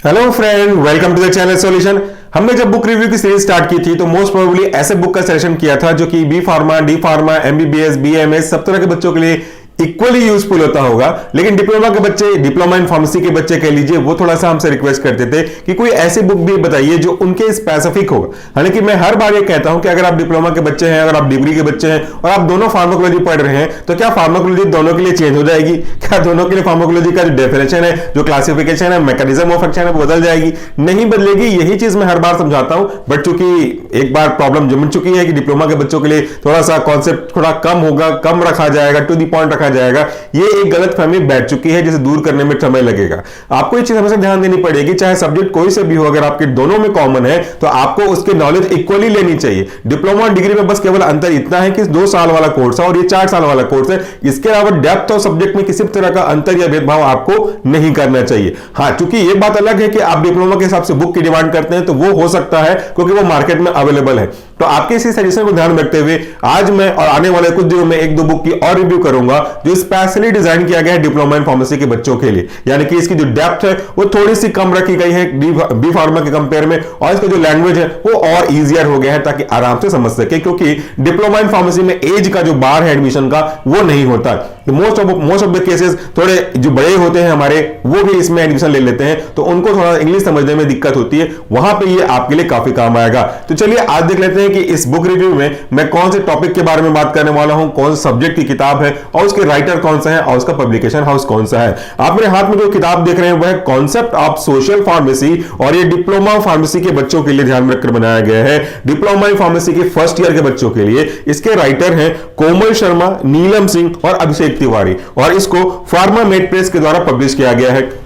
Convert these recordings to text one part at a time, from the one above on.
Hello friend, welcome to the channel solution. हमने जब book review की सीरीज स्टार्ट की थी तो मोस्ट प्रोबेबली ऐसे बुक का सिलेक्शन किया था जो कि B pharma, D pharma, MBBS, BMS सब तरह के बच्चों के लिए इक्वली यूजफुल होता होगा। लेकिन डिप्लोमा के बच्चे, डिप्लोमा इन फार्मेसी के बच्चे कह लीजिए, वो थोड़ा सा हमसे रिक्वेस्ट करते थे कि कोई ऐसी बुक भी बताइए जो उनके स्पेसिफिक होगा। हालांकि मैं हर बार ये कहता हूं कि अगर आप डिप्लोमा के बच्चे हैं, अगर आप डिग्री के बच्चे हैं और आप दोनों फार्माकोलॉजी पढ़ रहे हैं तो क्या फार्माकोलॉजी दोनों के लिए चेंज हो जाएगी? क्या दोनों के लिए फार्माकोलॉजी का जो डेफिनेशन है, जो क्लासिफिकेशन है, मैकेनिज्म ऑफ एक्शन है, वो बदल जाएगी? नहीं बदलेगी। यही चीज मैं हर बार समझाता हूं। बट चूंकि एक बार प्रॉब्लम जम चुकी है कि डिप्लोमा के बच्चों के लिए थोड़ा सा कॉन्सेप्ट थोड़ा कम होगा, कम रखा जाएगा, टू दी पॉइंट रखा जाएगा, ये एक गलतफहमी बैठ चुकी है जिसे दूर करने में समय लगेगा। आपको ये चीज हमेशा ध्यान देनी पड़ेगी, चाहे सब्जेक्ट कोई से भी हो, अगर आपके दोनों में कॉमन है तो आपको उसके नॉलेज इक्वली लेनी चाहिए। डिप्लोमा और डिग्री में बस केवल अंतर इतना है कि 2 साल वाला कोर्स है और ये 4 साल वाला कोर्स है। इसके अलावा डेप्थ और सब्जेक्ट में किसी तरह का अंतर या भेदभाव आपको नहीं करना चाहिए। हाँ, चूंकि ये बात अलग है कि आप डिप्लोमा के हिसाब से बुक की डिमांड करते हैं तो वो हो सकता है क्योंकि वो मार्केट में अवेलेबल है। तो आपके इसी सजेशन को ध्यान में रखते हुए आज मैं और आने वाले कुछ दिनों में 1-2 बुक की और रिव्यू करूंगा जो स्पेशली डिजाइन किया गया है डिप्लोमा इन फार्मेसी के बच्चों के लिए। यानी कि इसकी जो डेप्थ है वो थोड़ी सी कम रखी गई है बी फार्मा के कंपेयर में, और इसका जो लैंग्वेज है वो और इजियर हो गया है ताकि आराम से समझ सके, क्योंकि डिप्लोमा इन फार्मेसी में एज का जो बार है एडमिशन का वो नहीं होता। मोस्ट ऑफ द केसेस थोड़े जो बड़े होते हैं हमारे, वो भी इसमें एडमिशन ले लेते हैं, तो उनको थोड़ा इंग्लिश समझने में दिक्कत होती है। वहां पे ये आपके लिए काफी काम आएगा। तो चलिए आज देख लेते हैं कि इस बुक रिव्यू में मैं कौन से टॉपिक के बारे में बात करने वाला हूं, कौन से सब्जेक्ट की किताब है और उसके राइटर कौन सा है और उसका पब्लिकेशन हाउस कौन सा है। आप मेरे हाथ में जो किताब देख रहे हैं वह कॉन्सेप्ट ऑफ सोशल फार्मेसी, और ये डिप्लोमा फार्मेसी के बच्चों के लिए ध्यान में रखकर बनाया गया है, डिप्लोमा इन फार्मेसी के फर्स्ट ईयर के बच्चों के लिए। इसके राइटर हैं कोमल शर्मा, नीलम सिंह और अभिषेक तिवारी, और इसको फार्मा मेड प्रेस के द्वारा पब्लिश किया गया है।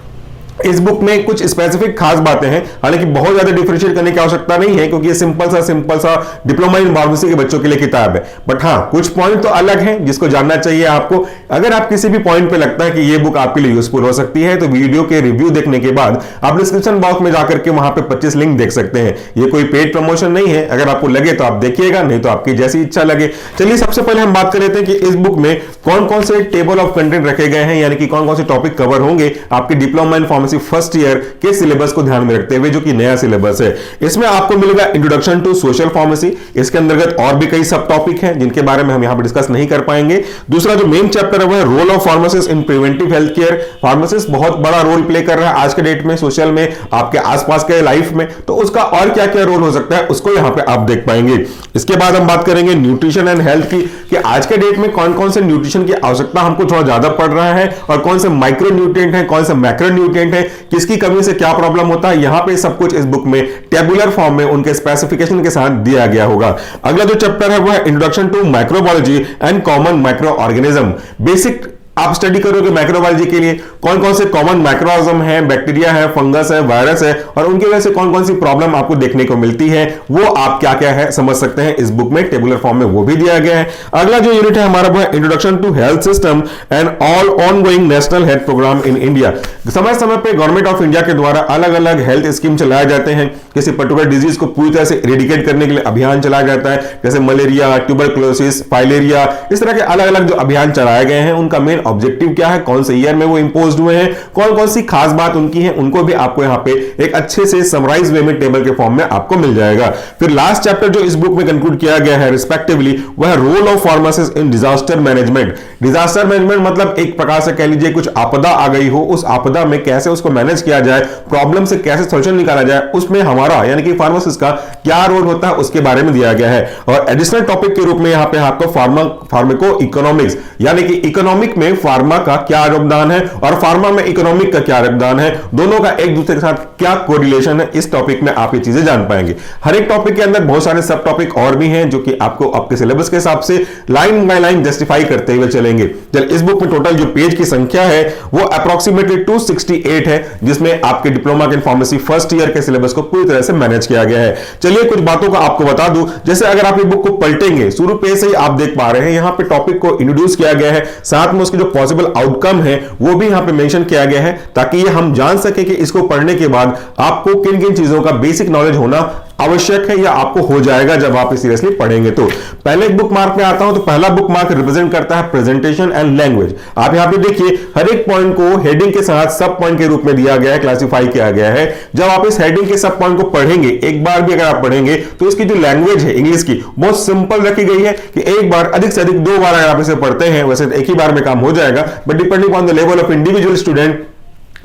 इस बुक में कुछ स्पेसिफिक खास बातें हैं, हालांकि बहुत ज्यादा डिफरेंशिएट करने की आवश्यकता नहीं है क्योंकि ये सिंपल सा डिप्लोमा इन फार्मेसी के बच्चों के लिए किताब है। बट हाँ, कुछ पॉइंट तो अलग हैं जिसको जानना चाहिए आपको। अगर आप किसी भी पॉइंट पे लगता है कि ये बुक आपके लिए यूजफुल हो सकती है तो वीडियो के रिव्यू देखने के बाद आप डिस्क्रिप्शन बॉक्स में जाकर के वहां पे 25 लिंक देख सकते हैं। ये कोई पेड प्रमोशन नहीं है, अगर आपको लगे तो आप देखिएगा, नहीं तो आपकी जैसी इच्छा लगे। चलिए सबसे पहले हम बात कर लेते हैं कि इस बुक में कौन कौन से टेबल ऑफ कंटेंट रखे गए हैं, यानी कि कौन कौन से टॉपिक कवर होंगे आपके diploma in pharmacy first year के सिलेबस को ध्यान में रखते हुए, जो कि नया सिलेबस है। इसमें आपको मिलेगा इंट्रोडक्शन टू सोशल फार्मेसी। इसके अंतर्गत और भी कई सब टॉपिक हैं जिनके बारे में हम यहां पर डिस्कस नहीं कर पाएंगे। दूसरा जो मेन चैप्टर है वो है role of pharmacist in preventive health care. Pharmacist बहुत बड़ा रोल प्ले कर रहा है आज के डेट में, सोशल में, आपके आसपास के लाइफ में, तो उसका और क्या क्या रोल हो सकता है उसको यहां पे आप देख पाएंगे। इसके बाद हम बात करेंगे न्यूट्रिशन एंड हेल्थ की, कि आज के डेट में कौन कौन से न्यूट्रिशन की आवश्यकता हमको थोड़ा ज्यादा पड़ रहा है और कौन से माइक्रो न्यूट्रिएंट है, कौन से मैक्रो न्यूट्रिएंट है, किसकी कमी से क्या प्रॉब्लम होता है। यहां पे सब कुछ इस बुक में टेबुलर फॉर्म में उनके स्पेसिफिकेशन के साथ दिया गया होगा। अगला जो चैप्टर है वो है introduction to microbiology and common micro organism. Basic आप स्टडी करोगे माइक्रोबायोलॉजी के लिए कौन कौन से कॉमन माइक्रोऑर्गेनिज्म है, बैक्टीरिया है, फंगस है, वायरस है, और उनकी वजह से कौन कौन सी प्रॉब्लम आपको देखने को मिलती है, वो आप क्या क्या है समझ सकते हैं। इस बुक में टेबुलर फॉर्म में वो भी दिया गया है। अगला जो यूनिट है हमारा वो है introduction to health system and all ongoing national health programme in India. समय समय पर गवर्नमेंट ऑफ इंडिया के द्वारा अलग अलग हेल्थ स्कीम चलाए जाते हैं। किसी पर्टिकुलर डिजीज को पूरी तरह से इरेडिकेट करने के लिए अभियान चलाया जाता है, जैसे मलेरिया, ट्यूबरकुलोसिस, फाइलेरिया, इस तरह के अलग अलग जो अभियान चलाए गए हैं उनका मेन ऑब्जेक्टिव क्या है, कौन से ईयर में वो इंपोज हुए हैं, कौन कौन सी खास बात उनकी है, उनको भी आपको यहां पे एक अच्छे से समराइज वे में टेबल के फॉर्म में आपको मिल जाएगा। फिर लास्ट चैप्टर जो इस बुक में कंक्लूड किया गया है रिस्पेक्टिवली वह role of pharmacist in disaster management. Disaster management मतलब एक प्रकार से कह लीजिए कुछ आपदा आ गई हो, उस आपदा में कैसे उसको मैनेज किया जाए, प्रॉब्लम से कैसे सॉल्यूशन निकाला जाए, उसमें हमारा यानी कि फार्मासिस्ट का क्या रोल होता है उसके बारे में दिया गया है। और एडिशनल टॉपिक के रूप में यहां पे आपको फार्माको इकोनॉमिक्स यानी कि इकोनॉमिक में फार्मा का क्या योगदान है और फार्मा में इकोनॉमिक का क्या योगदान है, दोनों का एक दूसरे के साथ क्या कोरिलेशन है, इस टॉपिक में आप ये चीजें जान पाएंगे। हर एक टॉपिक के अंदर बहुत सारे सब टॉपिक और भी हैं जो कि आपको आपके सिलेबस के हिसाब से लाइन बाय लाइन जस्टिफाई करते हुए चलेंगे। चल इस बुक में टोटल जो पेज की संख्या है वो अप्रोक्सीमेटली 268 है, जिसमें आपके diploma in pharmacy first year के सिलेबस को पूरी तरह से मैनेज किया गया है। चलिए कुछ बातों का आपको बता दूं, जैसे अगर आप ये बुक को पलटेंगे शुरू पेज से ही आप देख पा रहे हैं यहां पे टॉपिक को इंट्रोड्यूस किया गया है, साथ में उसके जो पॉसिबल आउटकम है वो भी यहां पे मेंशन किया गया है, ताकि ये हम जान सके कि इसको पढ़ने के बाद आपको किन किन चीजों का बेसिक नॉलेज होना आवश्यक है या आपको हो जाएगा जब आप सीरियसली पढ़ेंगे। तो पहले एक बुक मार्क में आता हूं, तो पहला बुक मार्क रिप्रेजेंट करता है प्रेजेंटेशन एंड लैंग्वेज। आप यहां पे देखिए हर एक पॉइंट को हेडिंग के साथ सब पॉइंट के रूप में दिया गया है, क्लासिफाई किया गया है। जब आप इस हेडिंग के सब पॉइंट को पढ़ेंगे, एक बार भी अगर आप पढ़ेंगे, तो इसकी जो लैंग्वेज है इंग्लिश की बहुत सिंपल रखी गई है कि एक बार अधिक से अधिक 2 बार अगर आप इसे पढ़ते हैं, वैसे एक ही बार में काम हो जाएगा, but depending on the level of individual student,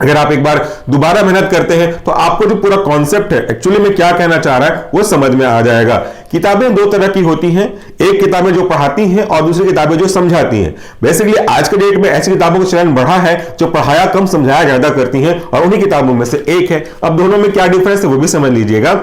अगर आप एक बार दोबारा मेहनत करते हैं तो आपको जो पूरा कॉन्सेप्ट है एक्चुअली में क्या कहना चाह रहा है वो समझ में आ जाएगा। किताबें 2 तरह की होती हैं, एक किताबें जो पढ़ाती हैं और दूसरी किताबें जो समझाती हैं। बेसिकली आज के डेट में ऐसी किताबों का चलन बढ़ा है जो पढ़ाया कम समझाया ज्यादा करती हैं, और उन्हीं किताबों में से एक है। अब दोनों में क्या डिफरेंस है वो भी समझ लीजिएगा।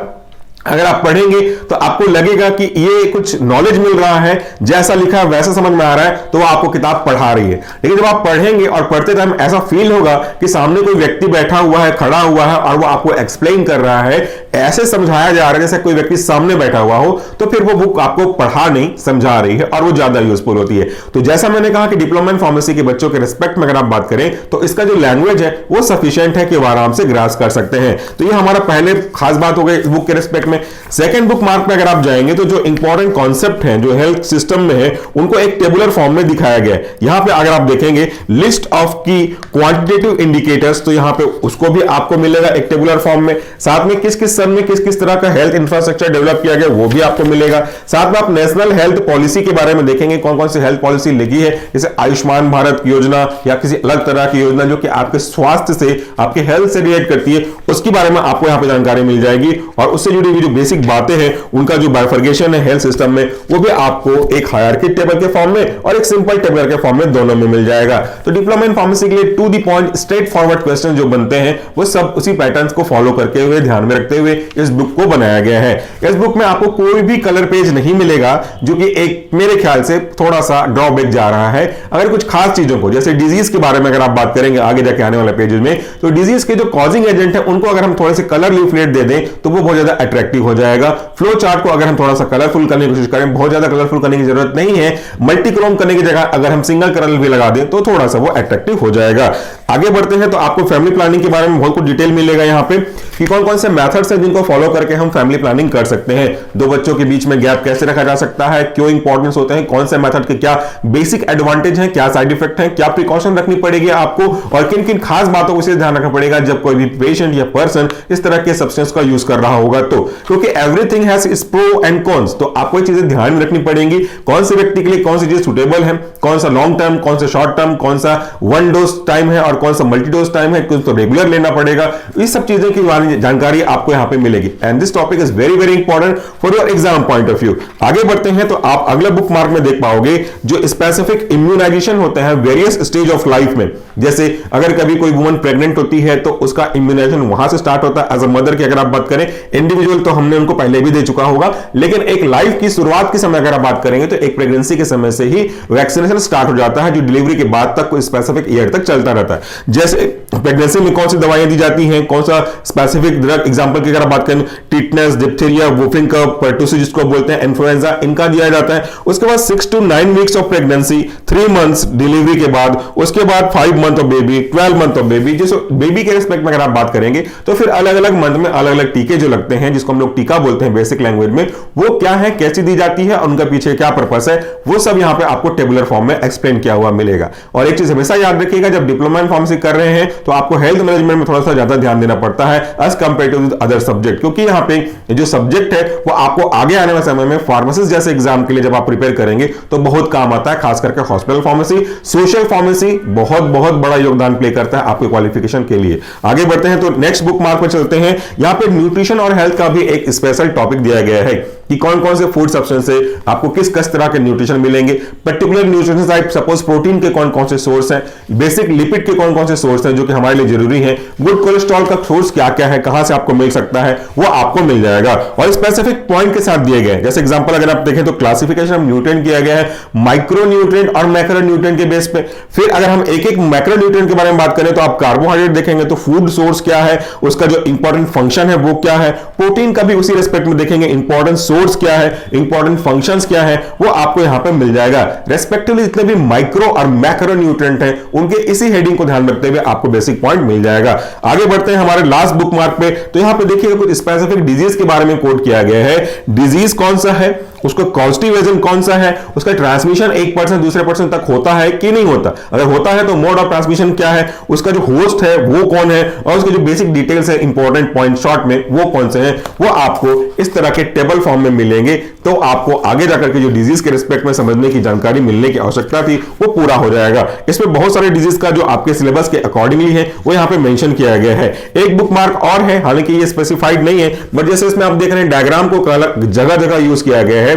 अगर आप पढ़ेंगे तो आपको लगेगा कि ये कुछ नॉलेज मिल रहा है, जैसा लिखा है वैसा समझ में आ रहा है, तो वो आपको किताब पढ़ा रही है। लेकिन जब आप पढ़ेंगे और पढ़ते टाइम ऐसा फील होगा कि सामने कोई व्यक्ति बैठा हुआ है, खड़ा हुआ है और वो आपको एक्सप्लेन कर रहा है, ऐसे समझाया जा रहा है जैसे कोई व्यक्ति सामने बैठा हुआ हो, तो फिर वो बुक आपको पढ़ा नहीं समझा रही है और वो ज्यादा यूजफुल होती है। तो जैसा मैंने कहा कि डिप्लोमा इन फार्मेसी के बच्चों के रिस्पेक्ट में अगर आप बात करें तो इसका जो लैंग्वेज है वो सफिशिएंट है कि वो आराम से ग्रास कर सकते हैं। तो ये हमारा पहले खास बात हो गई इस बुक के रिस्पेक्ट में। सेकंड बुक मार्क में अगर आप जाएंगे तो जो इंपॉर्टेंट कॉन्सेप्ट हैं जो हेल्थ सिस्टम में है उनको एक टेबुलर फॉर्म में दिखाया गया है। यहां पे अगर आप देखेंगे लिस्ट ऑफ की क्वांटिटेटिव इंडिकेटर्स, तो यहां पे उसको भी आपको मिलेगा एक टेबुलर फॉर्म में। साथ में किस किस सन में किस किस तरह का हेल्थ इंफ्रास्ट्रक्चर डेवलप किया गया वो भी आपको मिलेगा। साथ में आप नेशनल हेल्थ पॉलिसी के बारे में देखेंगे, कौन कौन सी हेल्थ पॉलिसी लगी है, जैसे आयुष्मान भारत योजना या किसी अलग तरह की योजना जो कि आपके स्वास्थ्य से आपके हेल्थ से रिलेट करती है, उसके बारे में आपको यहां पे जानकारी मिल जाएगी। और उससे जुड़ी हुई जो बेसिक बातें हैं उनका जो बाइफर्गेशन है हेल्थ सिस्टम में वो भी आपको एक हायरार्की टेबल के फॉर्म में और एक सिंपल टेबल के फॉर्म में दोनों में मिल जाएगा। तो डिप्लोमा इन फार्मेसी के लिए to the point straight forward question जो बनते हैं वो सब उसी पैटर्न्स को फॉलो करते हुए ध्यान में रखते हुए इस बुक को बनाया गया है। इस बुक में आपको कोई भी कलर पेज नहीं मिलेगा, जो कि एक मेरे ख्याल से थोड़ा सा ड्रॉबैक जा रहा है। अगर कुछ खास चीजों को जैसे डिजीज के बारे में अगर आप बात करेंगे आगे जाके आने वाले पेजेस में, तो डिजीज के जो कॉजिंग एजेंट है उनको अगर हम थोड़े से कलर लीफलेट दे दें तो वो बहुत ज्यादा अट्रैक्टिव हो जाएगा। फ्लो चार्ट को अगर हम थोड़ा सा कलरफुल करने की कोशिश करें, बहुत ज्यादा कलरफुल करने की जरूरत नहीं है, मल्टीक्रोम करने की जगह अगर हम सिंगल कलर भी लगा दें तो थोड़ा सा वो अट्रैक्टिव हो जाएगा। आगे बढ़ते हैं तो आपको फैमिली प्लानिंग के बारे में बहुत कुछ डिटेल मिलेगा यहाँ पे कि कौन कौन से मेथड्स हैं जिनको फॉलो करके हम फैमिली प्लानिंग कर सकते हैं। 2 बच्चों के बीच में गैप कैसे रखा जा सकता है, क्यों इंपॉर्टेंस होते हैं, कौन से मेथड के क्या बेसिक एडवांटेज हैं, क्या साइड इफेक्ट हैं, क्या प्रिकॉशन रखनी पड़ेगी आपको, और किन किन खास बातों को ध्यान रखना पड़ेगा जब कोई भी पेशेंट या पर्सन इस तरह के सब्सटेंस का यूज कर रहा होगा। तो क्योंकि everything has its pro and cons, तो आपको ये चीजें ध्यान में रखनी पड़ेंगी। कौन से व्यक्ति के लिए कौन सी चीज सुटेबल है, कौन सा लॉन्ग टर्म, कौन सा शॉर्ट टर्म, कौन सा 1 डोज टाइम है और कौन सा मल्टी डोज टाइम है, कुछ तो रेगुलर लेना पड़ेगा। इस सब चीजों की जानकारी आपको यहां पे मिलेगी and this topic is very very important for your exam point of view. आगे बढ़ते हैं तो आप अगला बुक मार्क में देख पाओगे जो स्पेसिफिक इम्यूनाइजेशन होते हैं वेरियस स्टेज ऑफ लाइफ में। जैसे अगर कभी कोई वुमन प्रेग्नेंट होती है तो उसका इम्यूनाइजेशन वहां से स्टार्ट होता है। एज अ मदर की अगर आप बात करें, इंडिविजुअल तो हमने उनको पहले भी दे चुका होगा, लेकिन एक लाइफ की शुरुआत के समय अगर आप बात करेंगे तो एक प्रेगनेंसी के समय से ही वैक्सीनेशन स्टार्ट हो जाता है जो डिलीवरी के बाद तक कोई स्पेसिफिक ईयर तक चलता रहता है। जैसे प्रेगनेंसी में कौन सी दवाइयां दी जाती हैं, कौन सा स्पेसिफिक ड्रग, एग्जांपल की अगर आप बात करें टिटनेस, डिप्थीरिया, वुफिंग कफ, पर्टुसिस जिसको बोलते हैं, इन्फ्लुएंजा, इनका दिया जाता है। उसके बाद 6 to 9 weeks of pregnancy, 3 months delivery के बाद, उसके बाद 5 month of baby, 12 month of baby. जैसे बेबी के रिस्पेक्ट में अगर आप बात करेंगे तो फिर अलग अलग मंथ में अलग अलग टीके जो लगते हैं जिसको हम लोग टीका बोलते हैं बेसिक लैंग्वेज में, वो क्या है, कैसे दी जाती है और उनका पीछे क्या पर्पस है, वो सब यहां पे आपको टेबुलर फॉर्म में एक्सप्लेन किया हुआ मिलेगा। और एक चीज हमेशा याद रखिएगा, जब डिप्लोमा इन फार्मेसी कर रहे हैं तो आपको हेल्थ मैनेजमेंट में थोड़ा सा ज्यादा ध्यान देना पड़ता है as compare to other subject, क्योंकि यहाँ पे जो सब्जेक्ट है वो आपको आगे आने वाले समय में फार्मासिस्ट जैसे एग्जाम के लिए जब आप प्रिपेयर करेंगे तो बहुत काम आता है। खास करके हॉस्पिटल फार्मेसी, सोशल फार्मेसी बहुत बहुत बड़ा योगदान प्ले करता है आपके क्वालिफिकेशन के लिए। आगे बढ़ते हैं तो नेक्स्ट बुक मार्क पर चलते हैं। यहाँ पे न्यूट्रिशन और हेल्थ का भी एक स्पेशल टॉपिक दिया गया है कि कौन कौन से फूड सब्सटेंस से आपको किस किस तरह के न्यूट्रिशन मिलेंगे, particular nutrition type, suppose protein के कौन कौन से सोर्स हैं, बेसिक लिपिड के कौन कौन से सोर्स हैं जो कि हमारे लिए जरूरी है, गुड कोलेस्ट्रॉल का सोर्स क्या क्या है, कहां से आपको मिल सकता है, वो आपको मिल जाएगा और स्पेसिफिक पॉइंट के साथ दिए गए। जैसे एग्जांपल अगर आप देखें तो क्लासिफिकेशन ऑफ न्यूट्रिएंट किया गया है माइक्रो न्यूट्रिएंट और मैक्रो न्यूट्रिएंट के बेस पे। फिर अगर हम एक एक मैक्रो न्यूट्रिएंट के बारे में बात करें तो आप कार्बोहाइड्रेट देखेंगे तो फूड सोर्स क्या है, उसका जो इंपॉर्टेंट फंक्शन है वो क्या है, प्रोटीन का भी उसी रेस्पेक्ट में देखेंगे इंपॉर्टेंट सोर्स क्या है, इंपॉर्टेंट फंक्शंस क्या है, वो आपको यहां पे मिल जाएगा। रेस्पेक्टिवली में जितने भी माइक्रो और मैक्रो न्यूट्रिएंट हैं उनके इसी हेडिंग को ध्यान रखते हुए आपको बेसिक पॉइंट मिल जाएगा। आगे बढ़ते हैं हमारे लास्ट बुक मार्क पे। तो यहां पे देखिए कुछ स्पेसिफिक डिजीज के बारे में कोट किया गया है। डिजीज कौन सा है, उसका कॉजेटिव एजेंट कौन सा है, उसका ट्रांसमिशन एक पर्सन दूसरे पर्सन तक होता है कि नहीं होता, अगर होता है तो मोड ऑफ ट्रांसमिशन क्या है, उसका जो होस्ट है वो कौन है, और उसके जो बेसिक डिटेल्स है इंपॉर्टेंट पॉइंट शॉर्ट में वो कौन से हैं, वो आपको इस तरह के टेबल फॉर्म में मिलेंगे। तो आपको आगे जाकर के जो डिजीज के रिस्पेक्ट में समझने की जानकारी मिलने की आवश्यकता थी वो पूरा हो जाएगा। इसमें बहुत सारे डिजीज का जो आपके सिलेबस के अकॉर्डिंगली है वो यहां पे मेंशन किया गया है। एक बुक मार्क और है, हालांकि ये स्पेसिफाइड नहीं है, बट जैसे इसमें आप देख रहे हैं डायग्राम को जगह जगह यूज किया गया है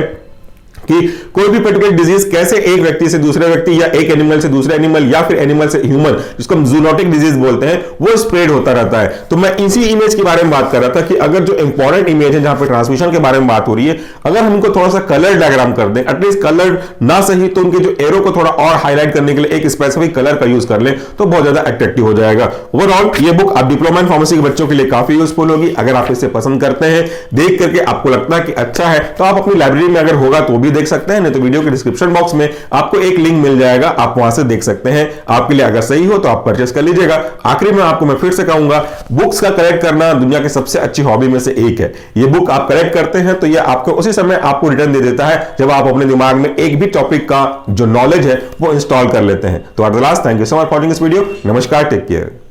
कि कोई भी पर्टिकुलर डिजीज कैसे एक व्यक्ति से दूसरे व्यक्ति या एक एनिमल से दूसरे एनिमल या फिर एनिमल से ह्यूमन, जिसको हम जूनोटिक डिजीज बोलते हैं, वो स्प्रेड होता रहता है। तो मैं इसी इमेज के बारे में बात कर रहा था कि अगर जो इंपॉर्टेंट इमेज है जहां पर ट्रांसमिशन के बारे में बात हो रही है, अगर हम इनको थोड़ा सा कलर डायग्राम कर दें, एटलीस्ट कलर ना सही तो उनके जो एरो को थोड़ा और हाईलाइट करने के लिए एक स्पेसिफिक कलर का यूज कर लें तो बहुत ज्यादा अट्रैक्टिव हो जाएगा। ओवरऑल ये बुक आप डिप्लोमा इन फार्मेसी के बच्चों के लिए काफी यूजफुल होगी। अगर आप इसे पसंद करते हैं, देख करके आपको लगता है कि अच्छा है, तो आप अपनी लाइब्रेरी में अगर होगा तो भी देख सकते हैं, नहीं तो वीडियो के डिस्क्रिप्शन बॉक्स में आपको एक लिंक मिल जाएगा, आप वहां से देख सकते हैं। आपके लिए अगर सही हो तो आप परचेस कर लीजिएगा। आखिरी में आपको मैं फिर से कहूंगा, बुक्स का कलेक्ट करना दुनिया की सबसे अच्छी हॉबी में से एक है। ये बुक आप कलेक्ट करते हैं तो ये आपको उसी समय आपको रिटर्न दे देता है जब आप अपने दिमाग में एक भी टॉपिक का जो नॉलेज है वो इंस्टॉल कर लेते हैं। तो at the last, thank you so much for watching this video. नमस्कार, टेक केयर।